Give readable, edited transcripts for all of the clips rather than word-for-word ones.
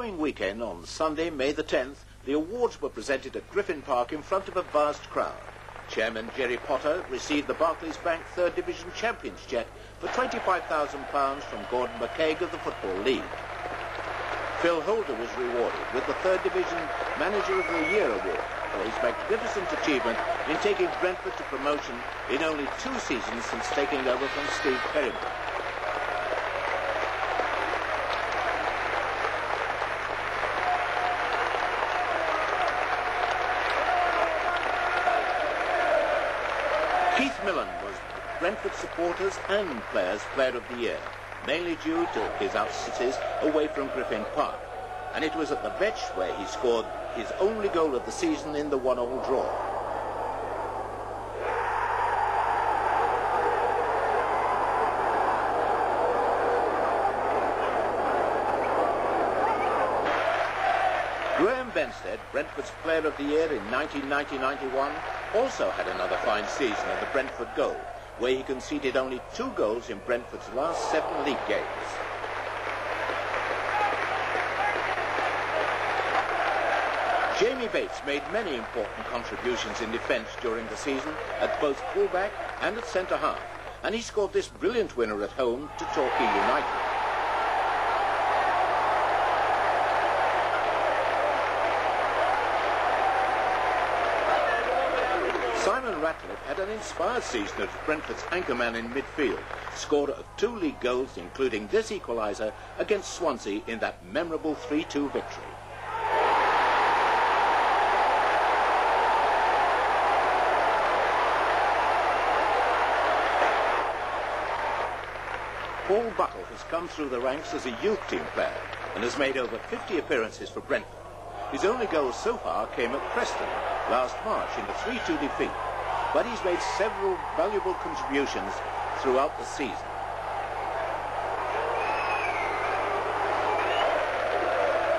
following weekend, on Sunday, May the 10th, the awards were presented at Griffin Park in front of a vast crowd. Chairman Jerry Potter received the Barclays Bank 3rd Division Champions cheque for £25,000 from Gordon McCaig of the Football League. Phil Holder was rewarded with the 3rd Division Manager of the Year award for his magnificent achievement in taking Brentford to promotion in only 2 seasons since taking over from Steve Perryman. Keith Millen was Brentford supporters and players' Player of the Year, mainly due to his outcities away from Griffin Park. And it was at the Vetch where he scored his only goal of the season in the 1-1 draw. Graham Benstead, Brentford's Player of the Year in 1990-91, also had another fine season at the Brentford goal, where he conceded only 2 goals in Brentford's last 7 league games. Jamie Bates made many important contributions in defence during the season at both fullback and at centre-half, and he scored this brilliant winner at home to Torquay United. Simon Ratcliffe had an inspired season as Brentford's anchorman in midfield, scorer of 2 league goals, including this equaliser against Swansea in that memorable 3-2 victory. Paul Buckle has come through the ranks as a youth team player and has made over 50 appearances for Brentford. His only goal so far came at Preston last March in the 3-2 defeat, but he's made several valuable contributions throughout the season.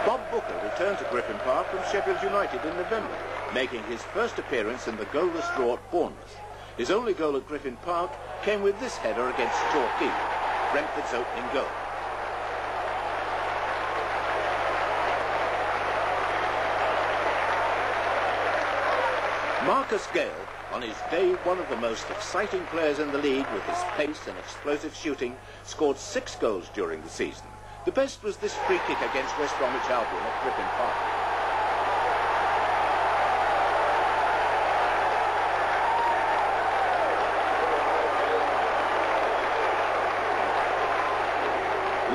Bob Booker returned to Griffin Park from Sheffield United in November, making his first appearance in the goalless draw at Bournemouth. His only goal at Griffin Park came with this header against Torquay, Brentford's opening goal. Marcus Gale, on his day one of the most exciting players in the league with his pace and explosive shooting, scored 6 goals during the season. The best was this free kick against West Bromwich Albion at Griffin Park.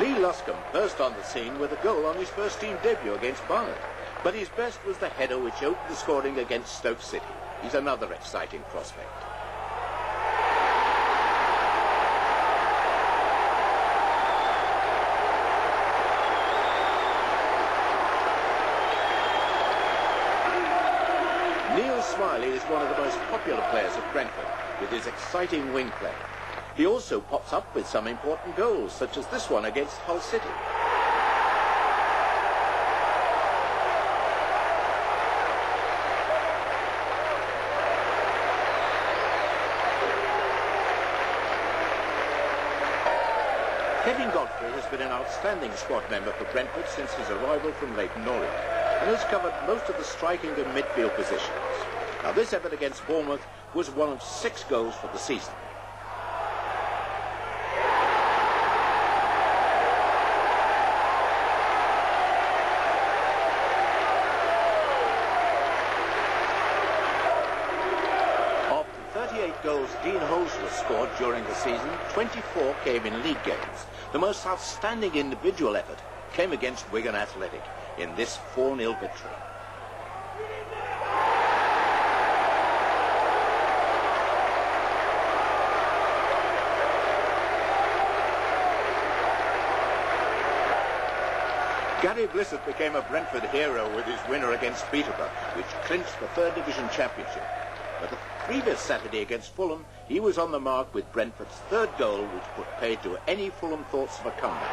Lee Luscombe burst on the scene with a goal on his first team debut against Barnet, but his best was the header which opened the scoring against Stoke City. He's another exciting prospect. Neil Smiley is one of the most popular players at Brentford, with his exciting wing play. He also pops up with some important goals, such as this one against Hull City. Kevin Godfrey has been an outstanding squad member for Brentford since his arrival from Leyton Orient and has covered most of the striking and midfield positions. Now, this effort against Bournemouth was one of 6 goals for the season. Of the 38 goals Dean Holsworth scored during the season, 24 came in league games. The most outstanding individual effort came against Wigan Athletic in this 4-0 victory. Gary Blissett became a Brentford hero with his winner against Peterborough, which clinched the 3rd Division Championship. But the previous Saturday against Fulham, he was on the mark with Brentford's 3rd goal, which put paid to any Fulham thoughts of a comeback.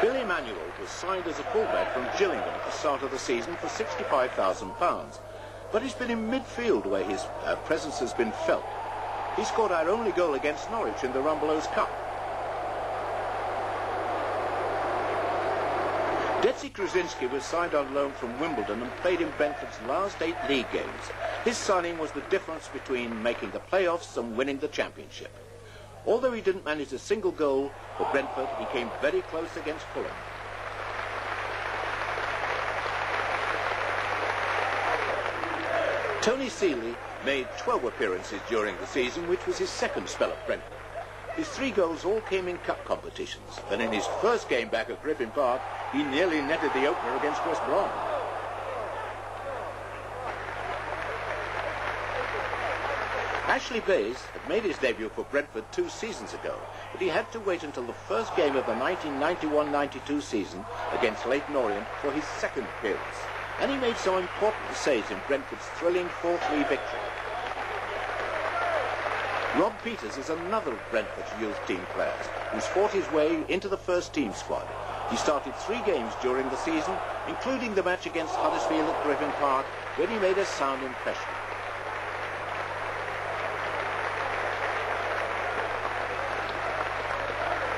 Billy Manuel was was signed as a fullback from Gillingham at the start of the season for £65,000. But he's been in midfield where his presence has been felt. He scored our only goal against Norwich in the Rumbelows Cup. Detsy Krasinski was signed on loan from Wimbledon and played in Brentford's last 8 league games. His signing was the difference between making the playoffs and winning the championship. Although he didn't manage a single goal for Brentford, he came very close against Fulham. Tony Seeley made 12 appearances during the season, which was his second spell at Brentford. His 3 goals all came in cup competitions, but in his first game back at Griffin Park, he nearly netted the opener against West Brom. Ashley Bayes had made his debut for Brentford 2 seasons ago, but he had to wait until the first game of the 1991-92 season against Leyton Orient for his second appearance, and he made some important saves in Brentford's thrilling 4-3 victory. Rob Peters is another of Brentford's youth team players who's fought his way into the first team squad. He started 3 games during the season, including the match against Huddersfield at Griffin Park, where he made a sound impression.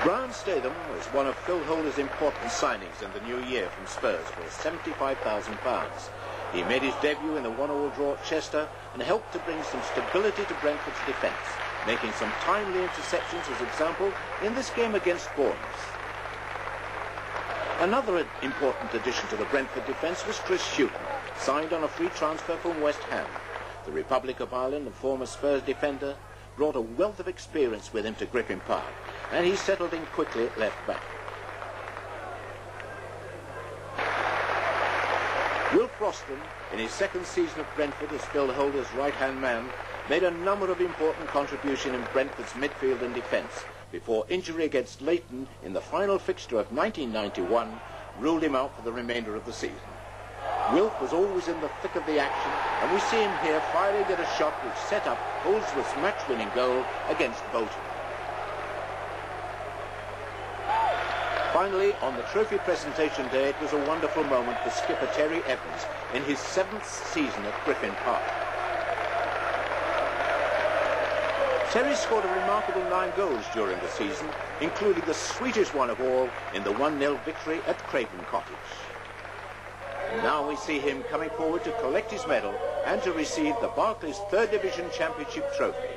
Brian Statham was one of Phil Holder's important signings in the new year from Spurs for £75,000. He made his debut in the 1-1 draw at Chester and helped to bring some stability to Brentford's defence, making some timely interceptions, as example, in this game against Bournemouth. Another important addition to the Brentford defence was Chris Hughton, signed on a free transfer from West Ham. The Republic of Ireland, a former Spurs defender, brought a wealth of experience with him to Griffin Park, and he settled in quickly at left back. Wilf Rostron, in his second season at Brentford as Phil Holder's right-hand man, made a number of important contributions in Brentford's midfield and defence, before injury against Leyton in the final fixture of 1991 ruled him out for the remainder of the season. Wilf was always in the thick of the action, and we see him here firing at a shot which set up Holdsworth's match-winning goal against Bolton. Finally, on the trophy presentation day, it was a wonderful moment for skipper Terry Evans in his 7th season at Griffin Park. Terry scored a remarkable 9 goals during the season, including the sweetest one of all in the 1-0 victory at Craven Cottage. Now we see him coming forward to collect his medal and to receive the Barclays 3rd Division Championship trophy.